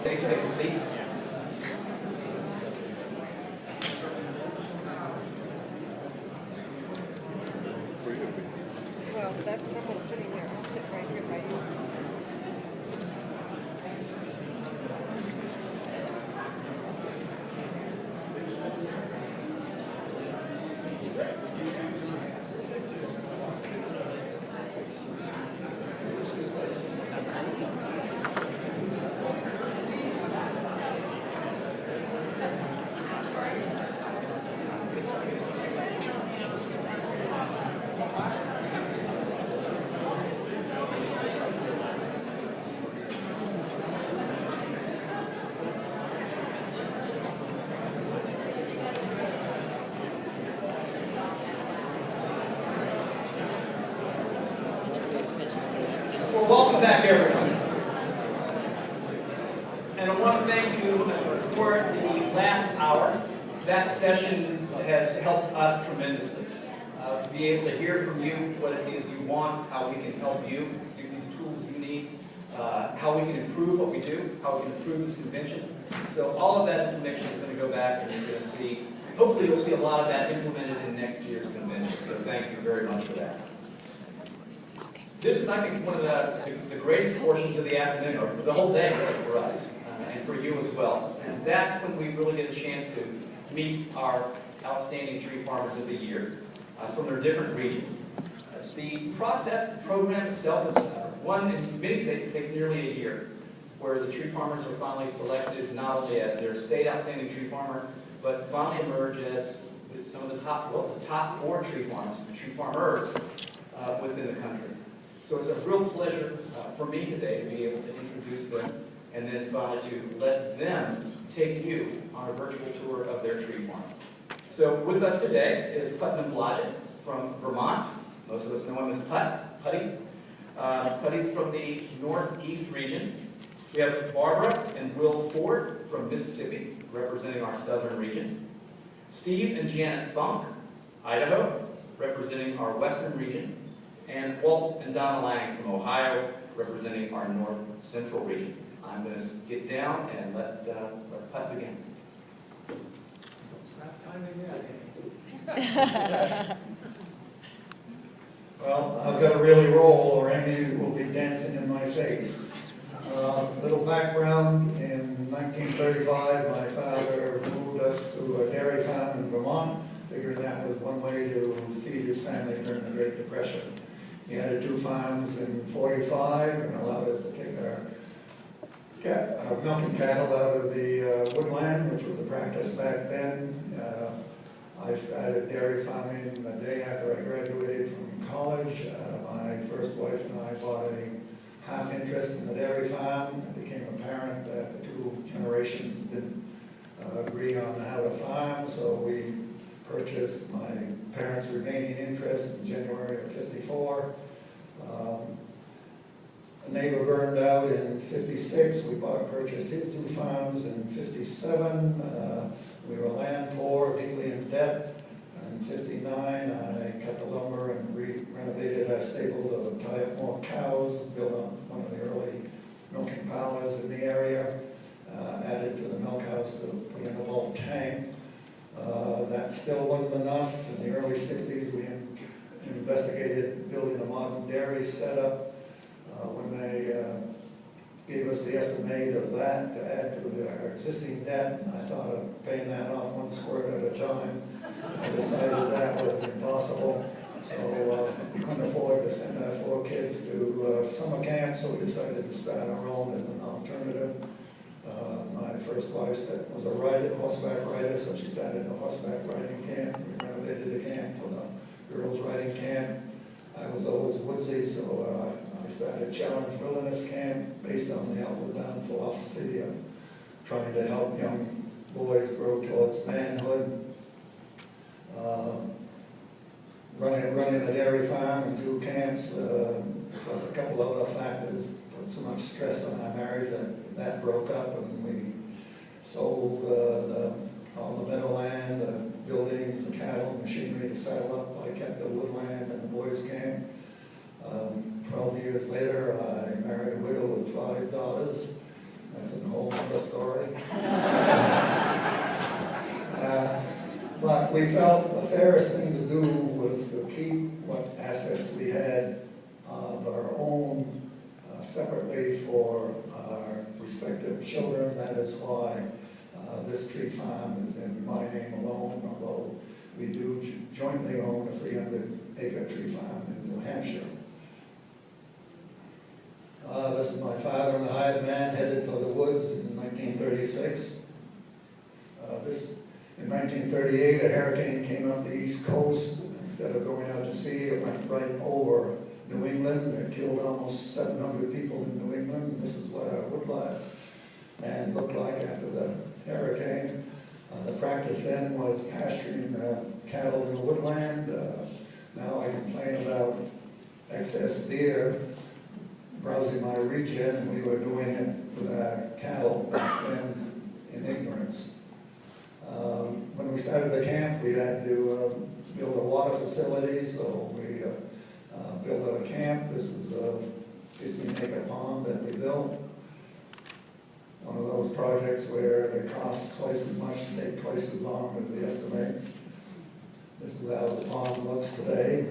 Thanks, take your seats. Well, that's someone sitting there. I'll sit right here by you. Well, welcome back, everyone. And I want to thank you for the last hour. That session has helped us tremendously. To be able to hear from you what it is you want, how we can help you, give you the tools you need, how we can improve what we do, how we can improve this convention. So all of that information is going to go back and you're going to see, hopefully you'll see a lot of that implemented in next year's convention. So thank you very much for that. This is, I think, one of the greatest portions of the afternoon, or the whole day for us, and for you as well. And that's when we really get a chance to meet our outstanding tree farmers of the year from their different regions. The process, the program itself is one, in many states, it takes nearly a year, where the tree farmers are finally selected not only as their state outstanding tree farmer, but finally emerge as some of the top 4 tree farmers within the country. So it's a real pleasure for me today to be able to introduce them and then finally to let them take you on a virtual tour of their tree farm. So with us today is Putnam Blodgett from Vermont. Most of us know him as Putty. Putty's from the Northeast region. We have Barbara and Will Ford from Mississippi, representing our southern region. Steve and Janet Funk, Idaho, representing our western region. And Walt and Donna Lang from Ohio, representing our north central region. I'm going to get down and let Putt begin. It's not time yet. Well, I've got to really roll or Amy will be dancing in my face. Little background, in 1935 my father moved us to a dairy farm in Vermont, figuring that was one way to feed his family during the Great Depression. He added 2 farms in 45 and allowed us to take our milking cattle out of the woodland, which was a practice back then. I started dairy farming the day after I graduated from college. My first wife and I bought a half interest in the dairy farm. It became apparent that the 2 generations didn't agree on how to farm, so we purchased my parents' remaining interest in January of '54. A neighbor burned out in '56. We purchased his 2 farms in '57. We were land poor, deeply in debt. In '59, I cut the lumber and renovated our stable to tie up more cows, built up one of the early milking parlors in the area, added to the milk house to put in a bulk tank. That still wasn't enough. In the early '60s, we investigated building a modern dairy setup. When they gave us the estimate of that to add to our existing debt, I thought of paying that off 1 squirt at a time. I decided that was impossible. So we couldn't afford to send our 4 kids to summer camp, so we decided to start our own as an alternative. My first wife was a rider, horseback rider, so she started a horseback riding camp. We renovated the camp for the girls' riding camp. I was always woodsy, so I started Challenge Wilderness Camp based on the Outward Bound philosophy of trying to help young boys grow towards manhood. Running a dairy farm and 2 camps, plus a couple of other factors, put so much stress on our marriage that broke up, and we sold all the meadowland, the buildings, the cattle, machinery to settle up. I kept the woodland and the boys' camp. 12 years later, I married a widow with 5 daughters. That's a whole other story. But we felt the fairest thing to do was to keep what assets we had of our own separately for our respective children. That is why this tree farm is in my name alone, although we do jointly own a 300-acre tree farm in New Hampshire. This is my father and the hired man headed for the woods in 1936. In 1938, a hurricane came up the East Coast. Instead of going out to sea, it went right over New England. It killed almost 700 people in New England. This is what our woodlot land looked like after the hurricane. The practice then was pasturing cattle in the woodland. Now I complain about excess deer browsing my region, and we were doing it with our cattle back then in ignorance. When we started the camp, we had to build a water facility, so we built a camp. This is a 15-acre pond that we built. One of those projects where they cost twice as much and take twice as long as the estimates. This is how the pond looks today.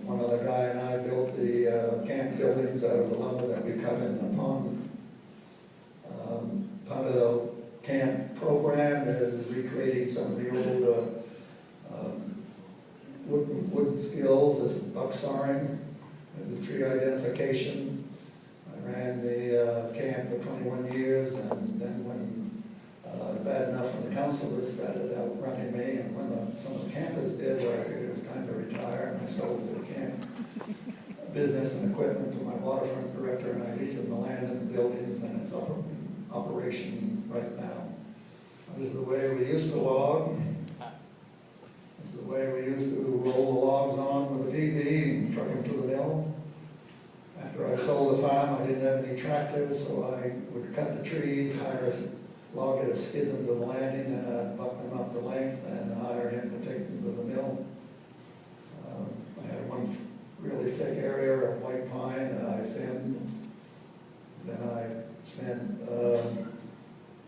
One other guy and I built the camp buildings out of the lumber that we cut in the pond. Part of the camp program is recreating some of the old wood skills. This is buck sawing, the tree identification. I ran the camp for 21 years, and then when bad enough when the councilors started outrunning me, and when some of the campers did, I figured it was time to retire, and I sold the camp business and equipment to my waterfront director, and I leased him the land and the buildings, and it's in operation right now. This is the way we used to log. This is the way we used to roll the logs on with a PV and truck them to the mill. After I sold the farm, I didn't have any tractors, so I would cut the trees, hire a logger to skid them to the landing, and I'd buck them up to length and hire him to take them to the mill. I had one really thick area of white pine that I thinned. Then I spent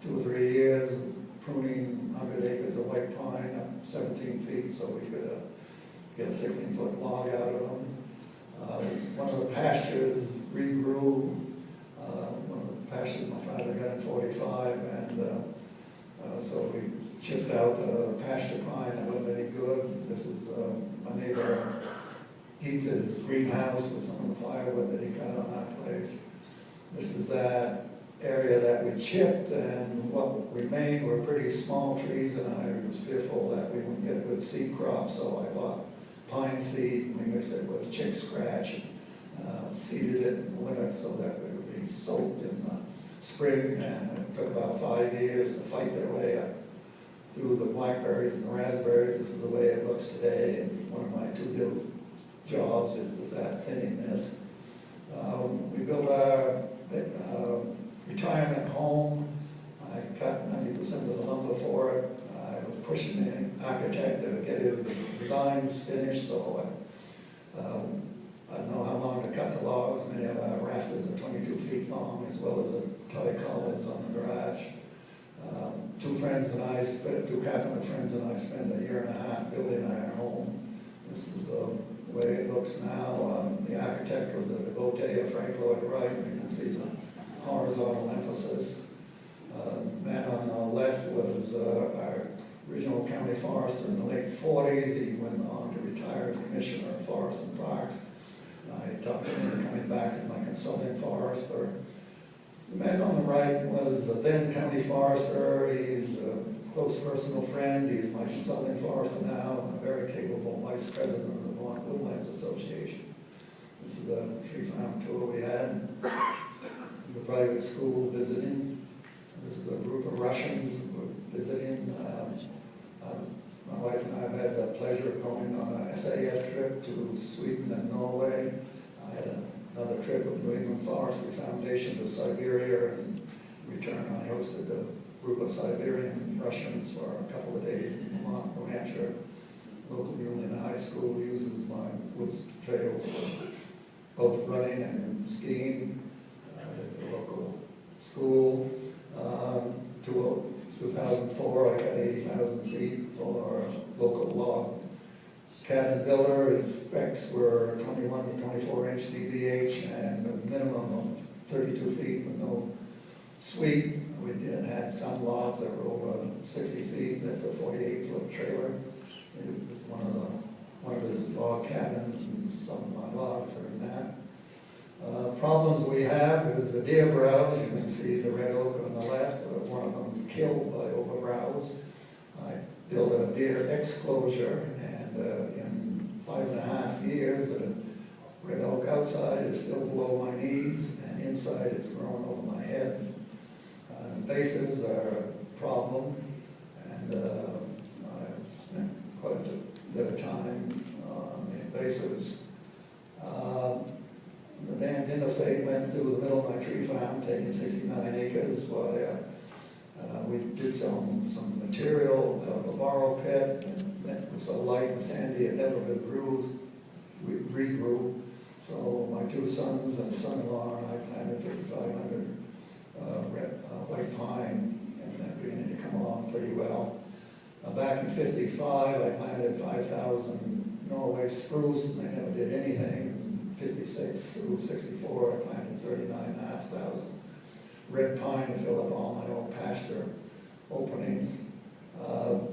2 or 3 years pruning 100 acres of white pine up 17 feet so we could get a 16-foot log out of them. One of the pastures regrew. One of the pastures my father got in 45, and so we chipped out pasture pine that wasn't any good. This is my neighbor heats his greenhouse with some of the firewood that he cut on that place. This is that area that we chipped, and what remained were pretty small trees, and I was fearful that we wouldn't get a good seed crop, so I bought pine seed, we mixed it with chick scratch, seeded it in the winter so that it would be soaked in the spring, and it took about 5 years to fight their way up through the blackberries and the raspberries. This is the way it looks today, and one of my 2 new jobs is that thinning this. We built our retirement home. I cut 90% of the lumber for it. I was pushing the architect to get his designs finished, so I don't know how long to cut the logs. Many of our rafters are 22 feet long, as well as the tie collars on the garage. 2 carpenter friends and I spent a year and a half building our home. This is the way it looks now. The architect was a devotee of Frank Lloyd Wright. You can see the horizontal emphasis. The man on the left was our original county forester in the late 40s. He went on to retire as commissioner of Forest and Parks. I talked to him coming back as my consulting forester. The man on the right was the then county forester. He's a close personal friend. He's my consulting forester now, and a very capable vice president of the Vermont Woodlands Association. This is a tree farm tour we had. The private school visiting. This is a group of Russians who were visiting. My wife and I have had the pleasure of going on an SAF trip to Sweden and Norway. I had another trip with New England Forestry Foundation to Siberia, and in return I hosted a group of Siberian Russians for a couple of days in Vermont, New Hampshire. Local Union High School uses my woods trails for both running and skiing. there's a local school. 2004, I got 80,000 feet for a local log cabin builder. His specs were 21 to 24 inch DBH and a minimum of 32 feet with no suite. We did had some logs that were over 60 feet. That's a 48-foot trailer. It was one of his log cabins, and some of my logs are in that. Problems we have is the deer browse. You can see the red oak on the left, one of them killed by overbrowse. I built a deer exclosure, and in 5.5 years, the red oak outside is still below my knees, and inside it's grown over my head. Invasives are a problem, and I've spent quite a bit of time on the invasives. The damned interstate went through the middle of my tree farm, taking 69 acres. We did some material out of a borrow pit, and that was so light and sandy it never regrew. So my two sons and son-in-law and I planted 5,500 white pine, and that beginning to come along pretty well. Back in '55, I planted 5,000 Norway spruce, and I never did anything. 56 through 64, I planted 39,500 red pine to fill up all my old pasture openings.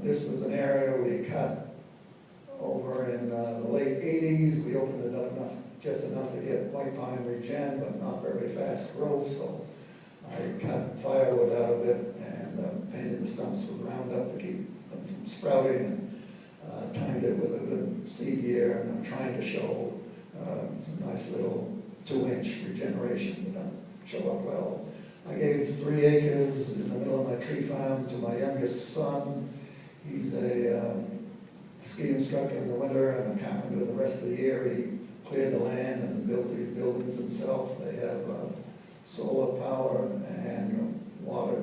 This was an area we cut over in the late 80s. We opened it up just enough to get white pine regen, but not very fast growth, so I cut firewood out of it and painted the stumps with Roundup to keep them from sprouting, and timed it with a good seed year, and I'm trying to show some nice little 2-inch regeneration that don't show up well. I gave 3 acres in the middle of my tree farm to my youngest son. He's a ski instructor in the winter and a carpenter the rest of the year. He cleared the land and built these buildings himself. They have solar power and water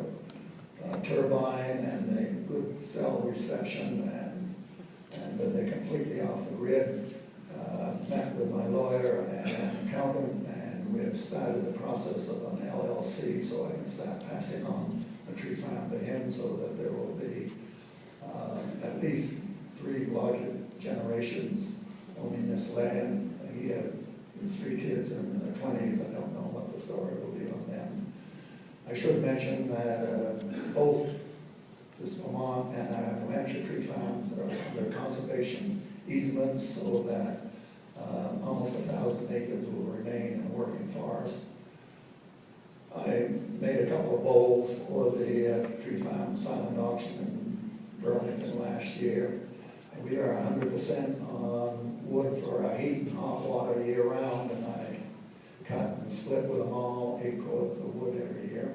turbine, and a good cell reception, and they're completely off the grid. Met with my lawyer and an accountant, and we have started the process of an LLC so I can start passing on the tree farm to him, so that there will be at least 3 Blodgett generations owning this land. He has his 3 kids in their 20s. I don't know what the story will be on them. I should mention that both this Vermont and our New Hampshire tree farms are under conservation easements, so that almost 1,000 acres will remain in a working forest. I made a couple of bowls for the tree farm silent auction in Burlington last year. And we are 100% on wood for our heat and hot water year round, and I cut and split with them all 8 cords of wood every year.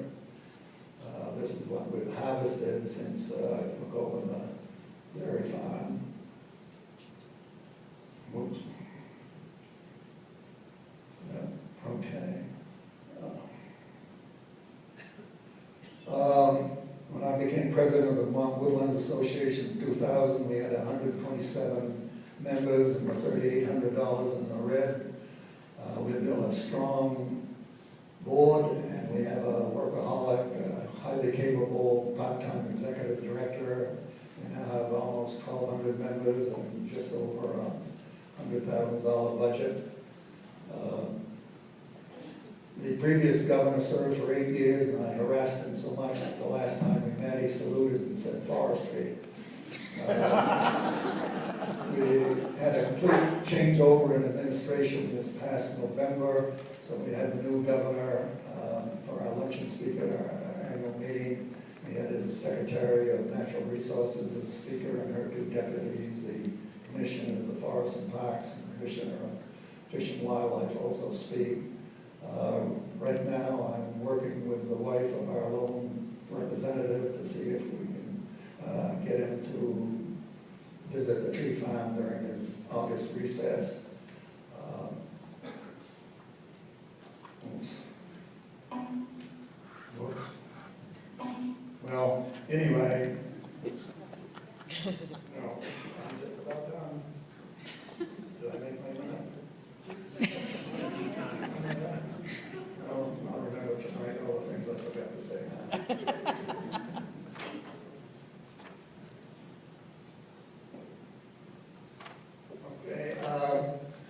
This is what we've harvested since I took over the dairy farm. Whoops. Yeah, okay. When I became president of the Vermont Woodlands Association in 2000, we had 127 members and we're $3,800 in the red. We built a strong board, and we have a workaholic, highly capable part-time executive director. We now have almost 1,200 members and just over a $100,000 budget. The previous governor served for 8 years, and I harassed him so much that the last time we met, he saluted and said forestry. We had a complete changeover in administration this past November, so we had the new governor for our election speaker at our annual meeting. We had his Secretary of Natural Resources as a speaker, and her 2 deputies, the Commissioner of the Forests and Parks, and the Commissioner of Fish and Wildlife also speak. Right now, I'm working with the wife of our lone representative to see if we can get him to visit the tree farm during his August recess. Whoops. Well, anyway, no, I'm just about done. Did I make my mind? No, I'll remember Okay,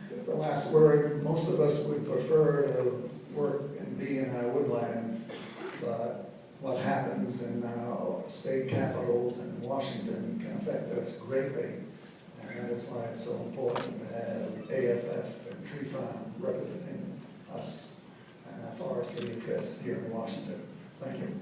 just the last word. Most of us would prefer to work and be in our woodlands, but what happens in our state capitals and in Washington can affect us greatly. And that is why it's so important to have AFF and Tree Farm representing us and our forestry interests here in Washington. Thank you.